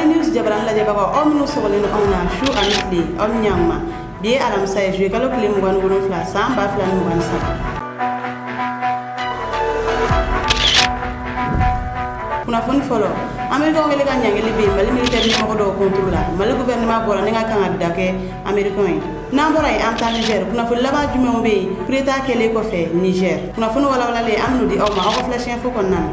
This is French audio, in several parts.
news jabran la jaba ko omnu soglen on na shu anitli on nyamma bi alam say je kala klim gon gon fla samba fla gon sa kuna fon folo america ngele ga nyangeli be mali militaire ni ko do contrôle mali gouvernement bola nga kan adake americain na bora e amta Niger kuna fo laba jume on be preta kele ko fe Niger kuna fo wala le amnu di o ma ko flash info kon nan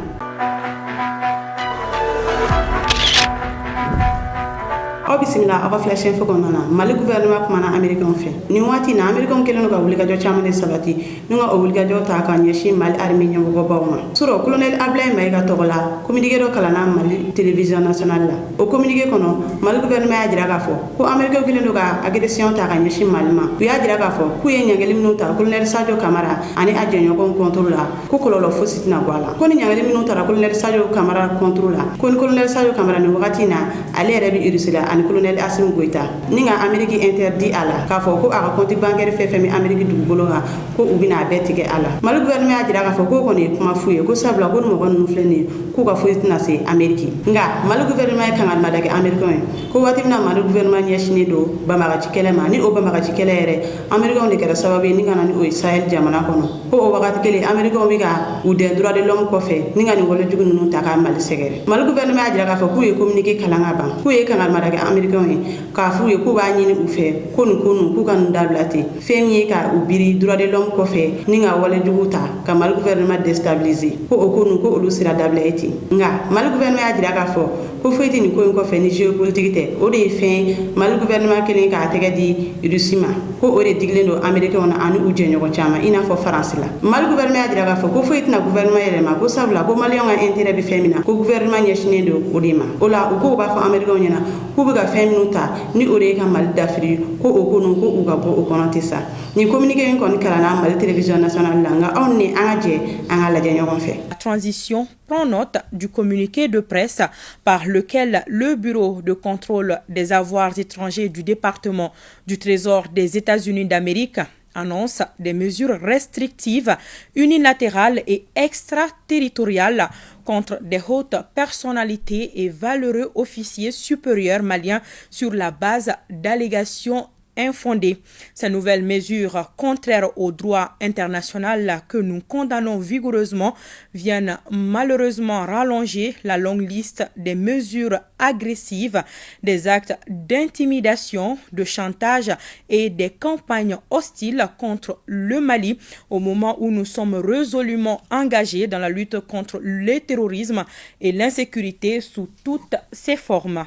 o bisimila aba flash info kon nan mali gouvernement kuma na americain fe ni wati na americain kele no ga wuli ga jo chamane sabati no ga o wuli ga jo ta kan yeshi mali army nyam go bawma suro colonel Ablaye Maïga togola communiqué do kala na mali télévision nationale la o communiqué kono mali gouvernement ya dira ga fo ko americain kele no ga agression ta kan yeshi malma ku ya dira ga fo ku ye nyangeli minuta colonel Sadio Camara ani ajenyo kon contrôle la ko kololo fo sitina gwala ko ni nyangeli minuta colonel Sadio Camara contrôle la ko colonel Sadio Camara ni wakati na ale rebi urusila ani colonel Assimi Goïta ninga Amérique interdit ala ka fo ko aka compte bancaire fefemi Amérique dugolo ha ko ubina betige ala mal gouvernement adira ka fo ko koni kuma fuye ko sabla ko mo gon fleni ko ka fuye tina se Amérique nga mal gouvernement kan al madake américain ko watimna mal gouvernement yashini do bamaga cikelema ni o bamaga cikelere américain de kera sababu ninga nani o Sahel jamana kono ko o wakati kele américain biga ou des droits de l'homme ko fe ninga ni wolo jugu nu taka mal segere mal gouvernement adira ka fo ko ye communiquer kalanga ban ko ye kan al madake américain ka fuye ko ba nyini u fe konu ku kan dablati femi ka ubiri droit de l'homme ko fe ninga wala juguta ka mal gouvernement déstabiliser ko o konu ko olu sira dablati nga mal gouvernement adira ka fo ko feti ni ko fe ni géopolitique te o de fin mal gouvernement kelen ka tege di rusima ko o de diglendo américain on anu uje nyoko chama ina fo france la mal gouvernement adira ka fo ko feti na gouvernement elema ko sabla ko malion a intérêt be femina ko gouvernement nyeshine do odima ola ko ba fo américain nyana ko ga feminuta ni ore ka mal d'Afrique ko o kono ko uga bo o konante sa ni communiqué en kon kala na mal télévision nationale la nga on ni angaje anga la ñogon fait. La transition prend note du communiqué de presse par lequel le Bureau de contrôle des avoirs étrangers du département du Trésor des États-Unis d'Amérique annonce des mesures restrictives, unilatérales et extraterritoriales contre des hautes personnalités et valeureux officiers supérieurs maliens sur la base d'allégations infondées. Ces nouvelles mesures contraires au droit international que nous condamnons vigoureusement viennent malheureusement rallonger la longue liste des mesures agressives, des actes d'intimidation, de chantage et des campagnes hostiles contre le Mali au moment où nous sommes résolument engagés dans la lutte contre le terrorisme et l'insécurité sous toutes ses formes.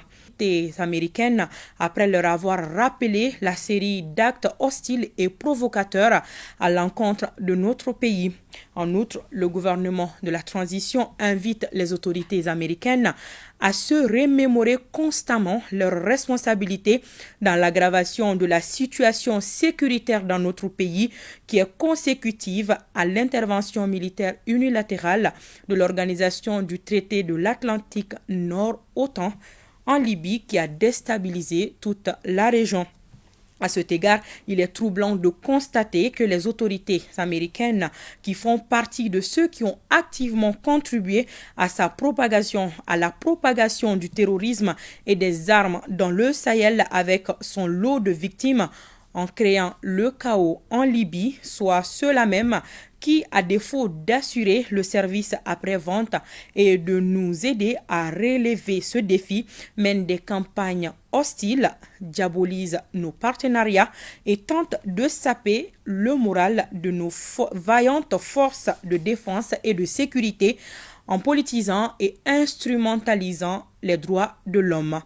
Américaines, après leur avoir rappelé la série d'actes hostiles et provocateurs à l'encontre de notre pays. En outre, le gouvernement de la transition invite les autorités américaines à se remémorer constamment leurs responsabilités dans l'aggravation de la situation sécuritaire dans notre pays qui est consécutive à l'intervention militaire unilatérale de l'Organisation du traité de l'Atlantique Nord OTAN en Libye qui a déstabilisé toute la région. À cet égard, il est troublant de constater que les autorités américaines qui font partie de ceux qui ont activement contribué à sa propagation, à la propagation du terrorisme et des armes dans le Sahel avec son lot de victimes en créant le chaos en Libye, soit ceux-là même qui, à défaut d'assurer le service après-vente et de nous aider à relever ce défi, mènent des campagnes hostiles, diabolisent nos partenariats et tentent de saper le moral de nos vaillantes forces de défense et de sécurité en politisant et instrumentalisant les droits de l'homme.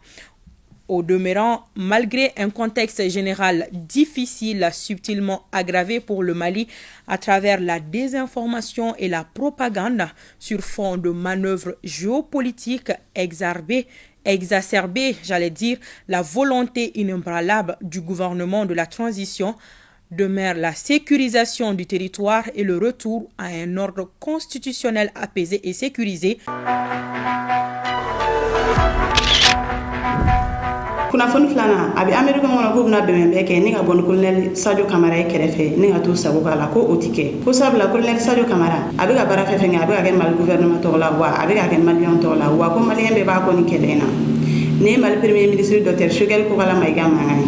Au demeurant, malgré un contexte général difficile, subtilement aggravé pour le Mali à travers la désinformation et la propagande sur fond de manœuvres géopolitiques exacerbées, la volonté inébranlable du gouvernement de la transition demeure la sécurisation du territoire et le retour à un ordre constitutionnel apaisé et sécurisé. kuna fon flana abi america ngona ko na be membe ke ni ga bon colonel Sadio Camara e kerefe ni ga to sabo kala ko otike ko sabla colonel Sadio Camara abi ga bara fefe nga abi ga mal gouvernement to la wa abi ga mal lion to la wa ko malien be ba ko ni kelena ni Mali Premier ministre Dr Choguel Kokala Maïga mangani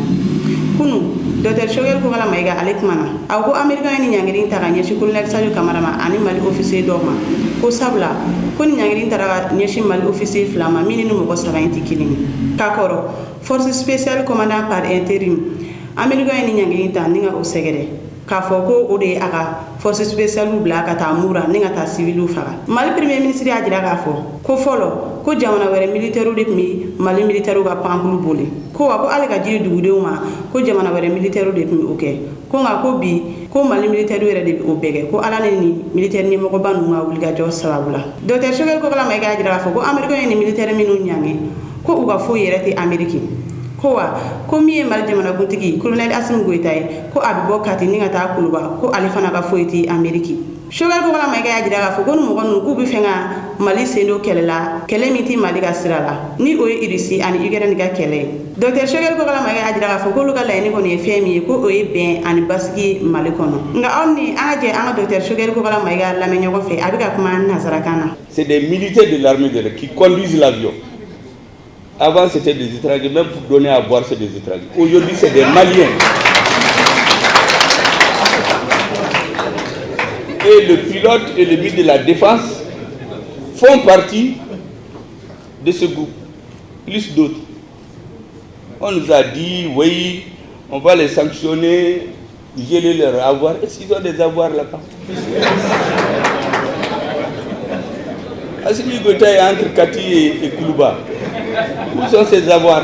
kunu Dr Choguel Kokala Maïga ale kumana aw ko Americain ni nyangiri taga nyeshi colonel Sadio Camara ma ani Mali officier dogma ko sabla ko ni nyangiri taga nyeshi Mali officier flama mini no mo saba inti kilini kakoro force spéciale commandant par intérim Americain ni nyangiri ta ninga o segere ka fɔ ko o de aga force spéciale bla ka taa mura ni ka taa civil faga Mali premier ministre a jira k'a fɔ ko fɔlɔ ko jamana wɛrɛ militaire de tun Mali militaire ka pankulu boli ko wa ko ale ka jiri dugudenw ma ko jamana wɛrɛ militaire de tun o kɛ ko nka ko bi ko Mali militaire yɛrɛ de o bɛɛ kɛ ko ala ni militaire ɲɛmɔgɔba ninnu ka wulikajɔ sababu la Dr Choguel Kokala Maïga a jira k'a fɔ ko américain ye ni militaire minnu ɲange ko u ka foyi yɛrɛ tɛ Amérique ko wa ko min ye Mali jamanakuntigi colonel Assimi Goïta ye ko a bɛ bɔ Kati ni ka taa Kuluba ko ale fana ka foyi tɛ Amérique Choguel Kokala Maïga y'a jira k'a fɔ ko ni mɔgɔ ninnu k'u bɛ fɛ ka Mali sen don kɛlɛ la kɛlɛ min tɛ Mali ka sira la ni o ye Russie ani Ukraine ka kɛlɛ ye Dr Choguel Kokala Maïga y'a jira k'a fɔ k'olu ka laɲini kɔni ye fɛn min ye ko o ye bɛn ani basigi Mali kɔnɔ nka aw ni an ka jɛ an ka Dr Choguel Kokala Maïga lamɛn ɲɔgɔn fɛ a bɛ ka kuma nanzarakan na. C'est des militaires de l'armée de l'air qui conduisent l'avion. Avant, c'était des étrangers, même pour donner à boire, c'est des étrangers. Aujourd'hui, c'est des Maliens. Et le pilote et le ministre de la Défense font partie de ce groupe, plus d'autres. On nous a dit, oui, on va les sanctionner, geler leur avoir. Est-ce qu'ils ont des avoirs là-bas? Assimi Goïta est entre Kati et Kuluba. Où sont ses avoirs?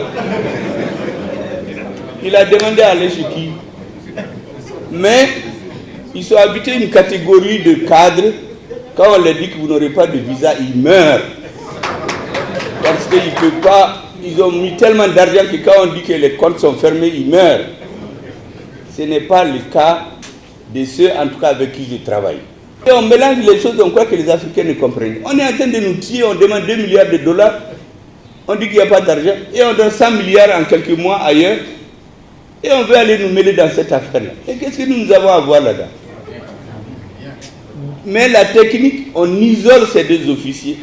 Il a demandé à aller chez qui? Mais ils sont habités une catégorie de cadres. Quand on leur dit que vous n'aurez pas de visa, ils meurent. Parce qu'ils ne peuvent pas. Ils ont mis tellement d'argent que quand on dit que les comptes sont fermés, ils meurent. Ce n'est pas le cas de ceux, en tout cas, avec qui je travaille. Et on mélange les choses, on croit que les Africains ne comprennent. On est en train de nous tuer, on demande 2 milliards de dollars. On dit qu'il n'y a pas d'argent et on donne 100 milliards en quelques mois ailleurs et on veut aller nous mêler dans cette affaire-là. Et qu'est-ce que nous avons à voir là-dedans? Mais la technique, on isole ces deux officiers,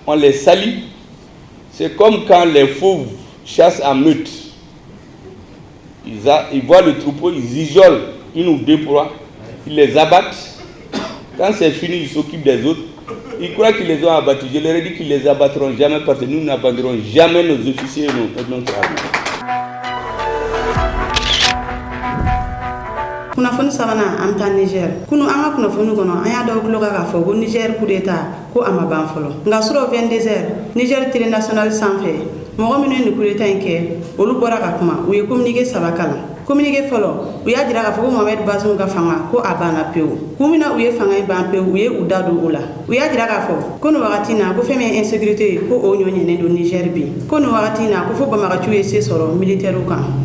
on les salit. C'est comme quand les fauves chassent en meute. Ils voient le troupeau, ils isolent une ou deux proies, ils les abattent. Quand c'est fini, ils s'occupent des autres. Ils croient qu'ils les ont abattus. Je leur ai dit qu'ils ne les abattront jamais parce que nous n'abandonnerons jamais nos officiers et notre armée. Kunafoni sabana am ta Niger kunu anga kunafoni kono aya daw kulo ka fo go Niger coup d'état ko ama ban folo nga suro 22h Niger télé national sanfé mo minnu ni coup d'état nke olu bora ka kuma u ye communiquer sabakala communiquer folo u ya dira ka fo ko Mohamed Bazoum ka fanga ko abana pew kumina u ye fanga ban pew u ye u dadu ula u ya dira ka fo ko no wakati na ko feme insécurité ko o nyonye ne do Niger bi ko no wakati na ko fo Bamako ye se soro militaire kan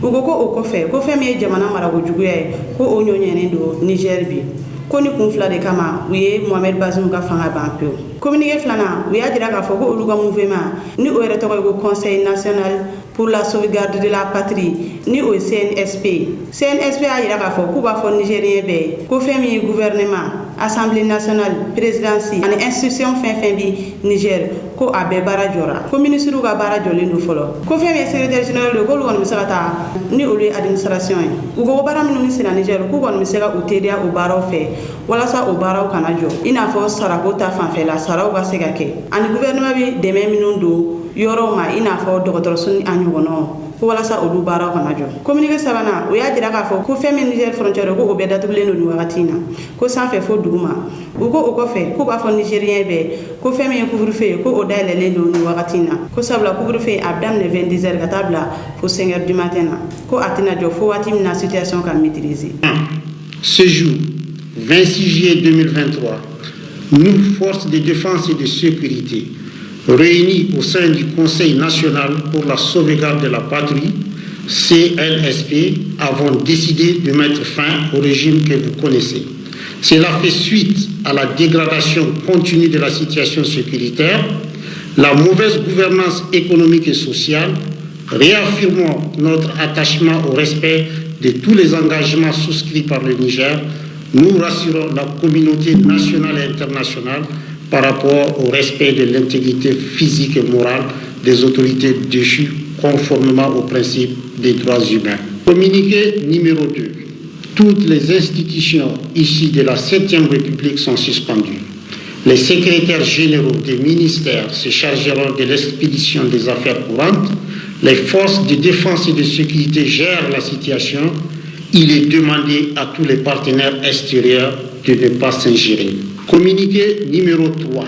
ugo ko o kɔfɛ ko fɛn min ye jamana marako juguya ye ko o ɲɔɲɛnen do Niger bi ko ni kun fila de kama u ye Mohamed Bazoum ka fanga ban pewu communiqué filanan u y'a jira k'a fɔ ko olu ka mouvement ni o yɛrɛ tɔgɔ ye ko Conseil national pour la sauvegarde de la patrie ni o ye CNSP a jira k'a fɔ k'u b'a fɔ Nigérien bɛɛ ko fɛn min ye gouvernement Assemblée nationale présidence ani institution fɛn fɛn bi Niger ko a bɛɛ baara jɔra ko ministre ka baara jɔlen do fɔlɔ ko fɛn min ye secrétaire général do k'olu kɔni bɛ se ka taa ni olu ye administration ye u ko baara minnu bɛ sera Niger k'u kɔni bɛ se ka u teriya o baaraw fɛ walasa o baaraw kana jɔ i n'a fɔ sarako ta fanfɛla saraw ka se ka kɛ ani gouvernement bɛ dɛmɛ minnu don yɔrɔw ma i n'a fɔ dɔgɔtɔrɔso ni a ɲɔgɔnnaw ko walasa olu baaraw kana jɔ communiqué sabanan o y'a jira k'a fɔ ko fɛn min Niger frontière ko o bɛɛ datugulen do nin wagati in na ko sanfɛ fo duguma u ko o kɔfɛ k'u b'a fɔ Nigérien bɛɛ ko fɛn min ye couvre-feu ye ko o dayɛlɛlen do nin wagati in na ko sabula couvre-feu a bɛ daminɛ 22h ka taa bila fo 5h du matin na ko a tɛna jɔ fo waati min na situation ka maîtriser. Ce jour 26 juillet 2023, nous, forces de défense et de sécurité, réunis au sein du Conseil national pour la sauvegarde de la patrie, CNSP, avons décidé de mettre fin au régime que vous connaissez. Cela fait suite à la dégradation continue de la situation sécuritaire, la mauvaise gouvernance économique et sociale. Réaffirmons notre attachement au respect de tous les engagements souscrits par le Niger. Nous rassurons la communauté nationale et internationale par rapport au respect de l'intégrité physique et morale des autorités déchues conformément aux principes des droits humains. Communiqué numéro 2. Toutes les institutions issues de la 7e République sont suspendues. Les secrétaires généraux des ministères se chargeront de l'expédition des affaires courantes. Les forces de défense et de sécurité gèrent la situation. Il est demandé à tous les partenaires extérieurs de ne pas s'ingérer. Communiqué numéro 3.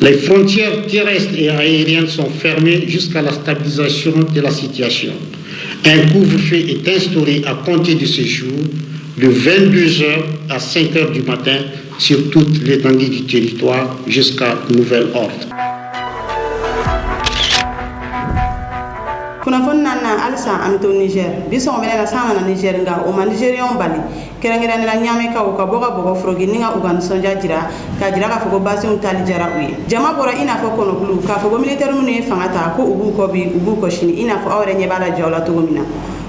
Les frontières terrestres et aériennes sont fermées jusqu'à la stabilisation de la situation. Un couvre-feu est instauré à compter de ce jour, de 22h à 5h du matin, sur toute l'étendue du territoire jusqu'à nouvel ordre. Kunnafoni nana alisa amto Niger biso ngomena na sama na Niger nga o man Nigerian bali kerengera na nyame ka o ka boga boga frogi ninga ugan sonja jira ka jira ka fogo basi un tali jara uye jama bora ina fo kono blu ka fogo militaire mun e fangata ko ubu ko bi ubu ko shini ina fo awre nyebala jawla to gomina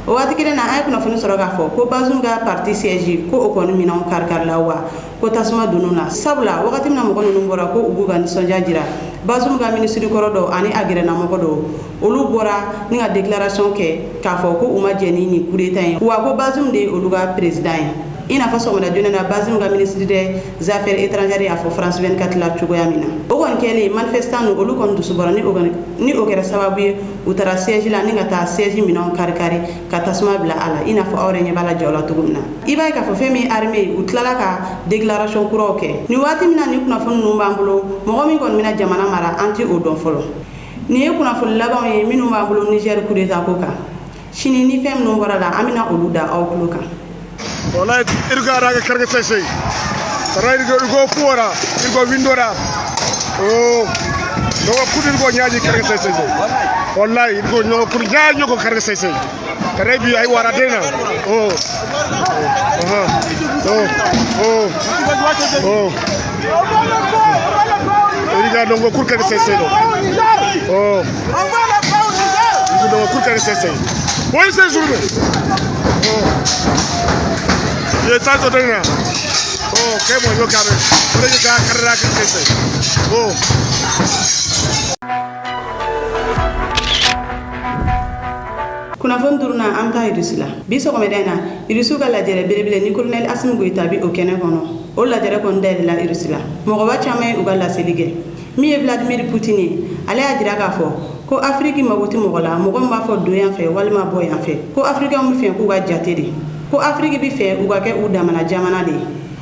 o wati kile na ay kunnafoni soro ga fo ko bazunga parti siège ko o kono mina on karkar lawa ko tasma dununa sabla wakati mina mo kono numbora ko ubu gan sonja jira bazum ga ministre korodo ani agire na mokodo olu bora ni ga déclaration ke ka fo ko uma jeni ni coup d'état wa ko bazum de olu ga président ina fa so mo da jona na bazum ga ministre des affaires étrangères ya fo France 24 la chugo yamina o gon kele manifestant olu kon du subara ni o kera sababu utara siège la ni ga ta siège minon karkari ka tasma bla ala ina fo awre nya bala jawla tugumna iba ka fo femi armée utlala ka déclaration kuro ke ni wati mina ni kuna fo numbangulo mo mi kon mina jamana mara anti o don folo ni e kuna fo laban e minu mbangulo Niger coup d'état ko ka shini ni fem no bora la amina oluda aw kuloka wallahi irga raga karga sai tarai go puora irgo windora oh do kudin go nyaaji karga sai wallahi irgo no kur nyaaji go karga sai tarai bi ay wara dena oh irga no go kur karga sai oh irgo no kur karga sai boy sai journée oh ye tanto dena oh que mo yo cabe por ello ka carrera que se oh kuna fondurna amta idusila biso ko medena idusu ga la jere belebele ni colonel Assimi Goïta bi o kene kono o la jere kon dele la idusila mo ko wachame u ga la selige mi Vladimir Poutine ale adira ka fo ko Afrique magoti mo gola mo ko ma fo do yan fe walma boy yan fe ko Afrique mo fe ko ga jatede ko Afrique bi fe u ga ke u damana jamana de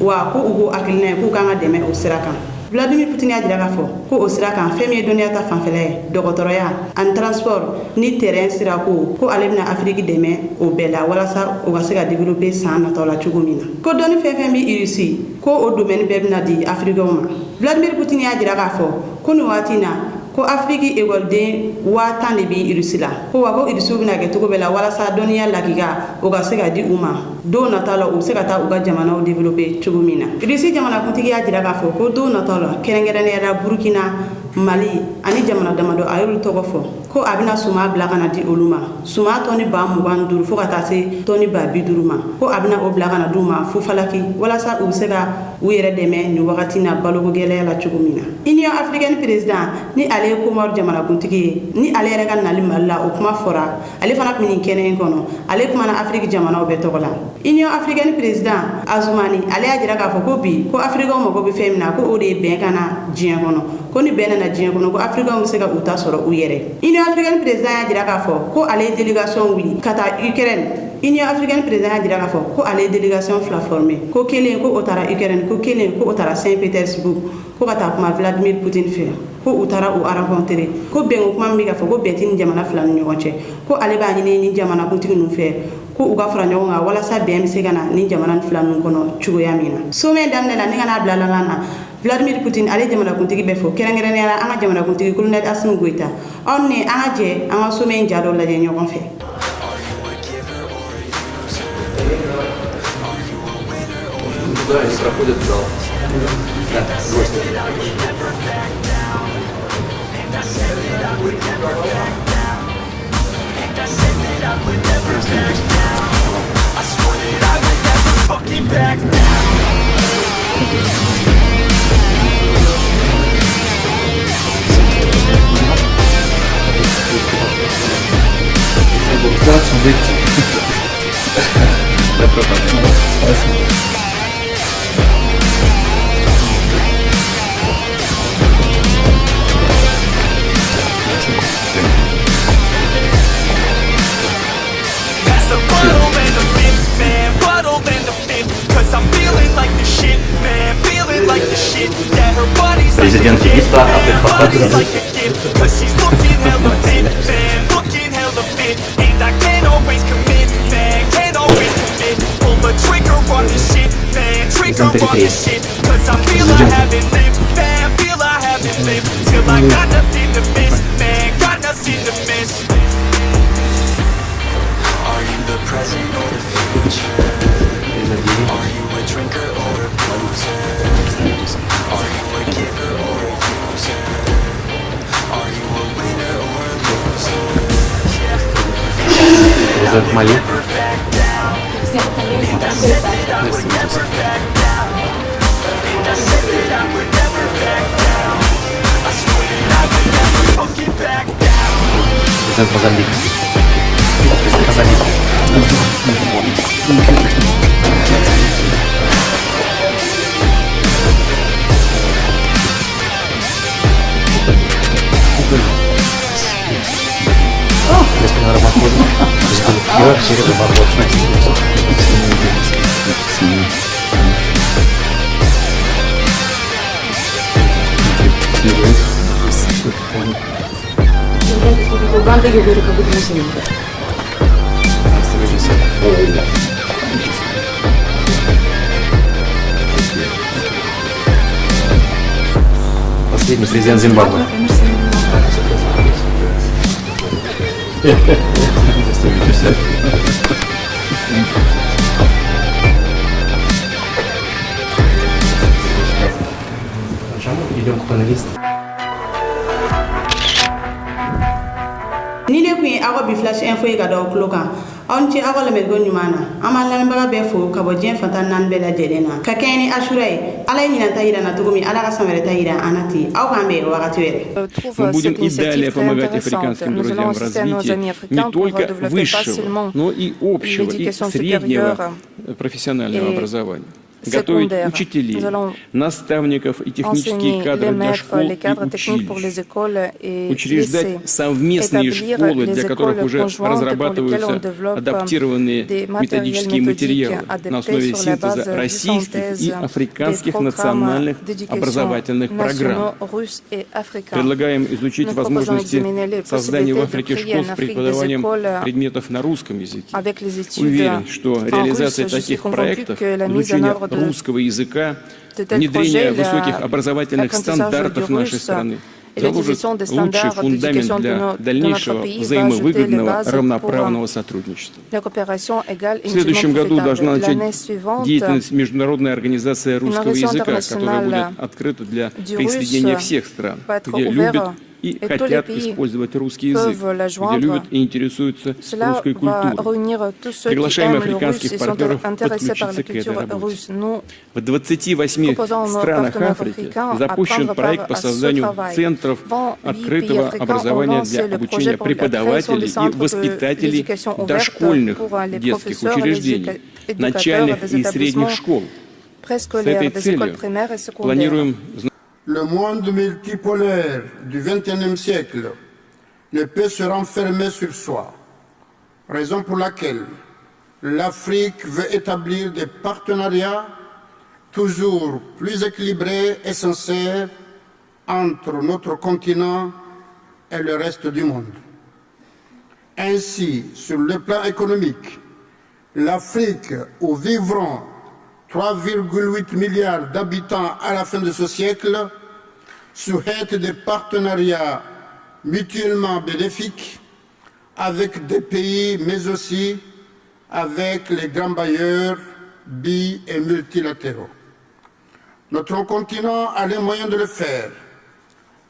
wa ko ugo akilne ku kanga deme o sirakan Vladimir Poutine a dira fo ko o sirakan femi doniya ta fanfele dokotoroya an transport ni terrain sirako ko alebna Afrique deme o bela wala sa o ga se ga développer san na tola chugumina ko doni femi irisi ko o domaine bebna di Afrique ma Vladimir Poutine a dira fo ko no watina ko Afrique egolde watan de bi irusila ko wago irisu bina ke to bela wala sa doniya lakiga o ga se ga di uma do natala o se ga ta uga jamana o développer chugumina irisi jamana kuntigi a dira fo ko do natala kerengere ra Burkina Mali ani jamana damado ayul togo fo ko abina suma bla kana di oluma suma toni ba mugan duru fo kata se toni ba biduruma ko abina o bla kana duma fu falaki wala sa o se ga u yere deme ni wakati na balogo gele la chugumina Union Africaine président ni ale ko mor jamana kuntigi ni ale yere kan nali malla o kuma fora ale fana mini kene kono ale kuma na Afrique jamana o betogola Union Africaine président Azumani ale ajira ka fo ko bi ko Afrique mo ko bi femina ko o de ben kana jien kono ko ni ben na jien kono ko Afrique mo se ga uta soro u yere Union Africaine président ajira ka fo ko ale délégation wuli kata Ukraine Union Africaine président ajira ka fo ko ale délégation fla formé ko kelen ko otara Ukraine ko kelen ko otara Saint-Pétersbourg ko kata kuma Vladimir Poutine fe ko utara o rencontrer ko ben kuma mi ka fo ko betin jamana fla ni ñoche ko ale ba ni jamana kuntigi nu fe ko uga fara ɲɔgɔn kan walasa bɛn bɛ se ka na ni jamana fila ninnu kɔnɔ cogoya min na sommet daminɛ la ni ka n'a bila laban na Vladimir Poutine ale jamanakuntigi bɛ fo kɛrɛnkɛrɛnnenya la an ka jamanakuntigi colonel Assimi Goïta aw ni an ka jɛ an ka sommet in ja dɔ lajɛ ɲɔgɔn fɛ I swore that I would never fucking back down. Pass the bottle and the fifth, man, bottle and the fifth. Cause I'm feeling like the shit, man, feeling like the shit. Yeah, her body's like a gift, man, body's like a gift. Cause she's looking hella fit, man, looking hella fit. And I can't always commit, man, can't always commit. Pull the trigger on this shit, man, trigger on this shit. Cause I feel I haven't lived, man, feel I haven't lived. Till I got nothing to miss, man, got nothing to miss. Are you the present or the future? Are you a drinker or a poser? Are you a giver or a user? Are you a winner or a loser? Vous êtes malien? Vous êtes Mozambique? Если на работу, я через Последний президент Зимбабве. Идем к панелистам. Ni ne kun ye aw ka bi flash info ye ka da aw tulo kan aw ni ce aw ka lamɛnko ɲuman na an b'an lamɛnbaga bɛɛ fo ka bɔ diɲɛ fantan naani bɛɛ lajɛlen na ka kɛɲɛ ni asura ye ala ye ɲinanta yira na cogo min ala ka san wɛrɛta yira an na ten aw k'an bɛn wagati wɛrɛ. Мы будем и далее помогать африканским друзьям в развитии не только высшего, но и общего и среднего профессионального образования. Готовить учителей, наставников и технические кадры для школ и училищ, учреждать совместные школы, для которых уже разрабатываются адаптированные методические материалы на основе синтеза российских и африканских национальных образовательных программ. Предлагаем изучить возможности создания в Африке школ с преподаванием предметов на русском языке. Уверен, что реализация таких проектов, изучение русского языка, внедрение высоких образовательных стандартов нашей страны заложит лучший фундамент для дальнейшего взаимовыгодного равноправного сотрудничества. В следующем году должна начать деятельность Международная организация русского языка, которая будет открыта для присоединения всех стран, где любят и хотят использовать русский язык, где любят и интересуются русской культурой. Приглашаем африканских партнеров подключиться к этой работе. В 28 странах Африки запущен проект по созданию центров открытого образования для обучения преподавателей и воспитателей дошкольных детских учреждений, начальных и средних школ. С этой целью планируем. Le monde multipolaire du XXIe siècle ne peut se renfermer sur soi, raison pour laquelle l'Afrique veut établir des partenariats toujours plus équilibrés et sincères entre notre continent et le reste du monde. Ainsi, sur le plan économique, l'Afrique, où vivront 3,8 milliards d'habitants à la fin de ce siècle, souhaite des partenariats mutuellement bénéfiques avec des pays, mais aussi avec les grands bailleurs bi- et multilatéraux. Notre continent a les moyens de le faire,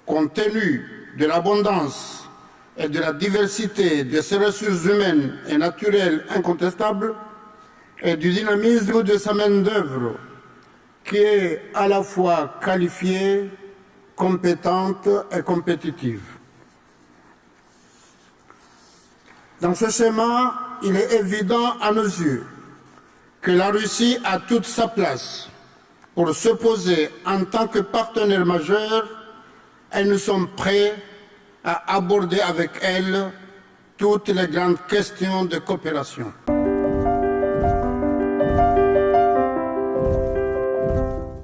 compte tenu de l'abondance et de la diversité de ses ressources humaines et naturelles incontestables, et du dynamisme de sa main-d'œuvre, qui est à la fois qualifiée, compétente et compétitive. Dans ce schéma, il est évident à nos yeux que la Russie a toute sa place pour se poser en tant que partenaire majeur et nous sommes prêts à aborder avec elle toutes les grandes questions de coopération.